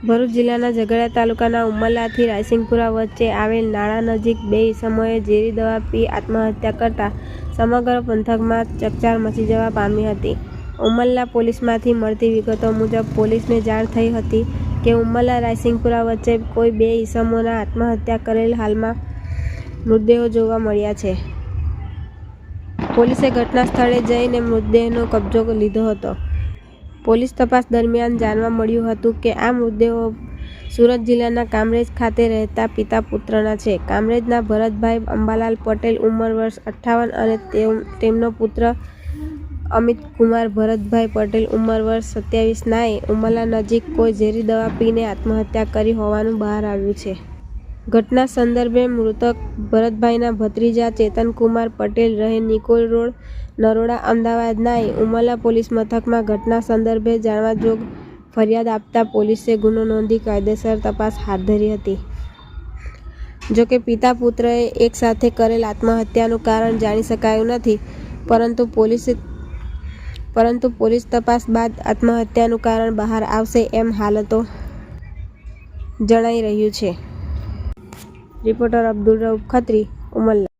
ભરૂચ જિલ્લાના ઝઘડિયા તાલુકાના ઉમરલાથી રાયસિંગપુરા વચ્ચે આવેલ નાળા નજીક બે ઈસમોએ ઝેરી દવા પી આત્મહત્યા કરતા સમગ્ર પંથકમાં ચકચાર મચી જવા પામી હતી. ઉમરલા પોલીસમાંથી મળતી વિગતો મુજબ પોલીસને જાણ થઈ હતી કે ઉમરલા રાયસિંગપુરા વચ્ચે કોઈ બે ઈસમોના આત્મહત્યા કરેલ હાલમાં મૃતદેહો જોવા મળ્યા છે. પોલીસે ઘટના સ્થળે જઈને મૃતદેહનો કબજો લીધો હતો. પોલીસ તપાસ દરમિયાન જાણવા મળ્યું હતું કે આ મૃતદેહો સુરત જિલ્લાના કામરેજ ખાતે રહેતા પિતા પુત્રના છે. કામરેજના ભરતભાઈ અંબાલાલ પટેલ ઉંમર વર્ષ 58 અને તેમનો પુત્ર અમિતકુમાર ભરતભાઈ પટેલ ઉંમર વર્ષ 27 નાએ ઉમરલા નજીક કોઈ ઝેરી દવા પીને આત્મહત્યા કરી હોવાનું બહાર આવ્યું છે. ઘટના સંદર્ભે મૃતક ભરતભાઈના ભત્રીજા ચેતનકુમાર પટેલ રહે નિકોલ રોડ, નરોડા, અમદાવાદ નાએ ઉમરલા પોલીસ મથકમાં ઘટના સંદર્ભે જાણવા જોગ ફરિયાદ આપતા પોલીસે ગુનો નોંધી કાયદેસર તપાસ હાથ ધરી હતી. જોકે પિતા પુત્રએ એક સાથે કરેલ આત્મહત્યાનું કારણ જાણી શકાયું નથી, પરંતુ પોલીસ તપાસ બાદ આત્મહત્યાનું કારણ બહાર આવશે એમ હાલ તો જણાઈ રહ્યું છે. રિપોર્ટર અબ્દુલ રઉફ ખત્રી, ઉમરલા.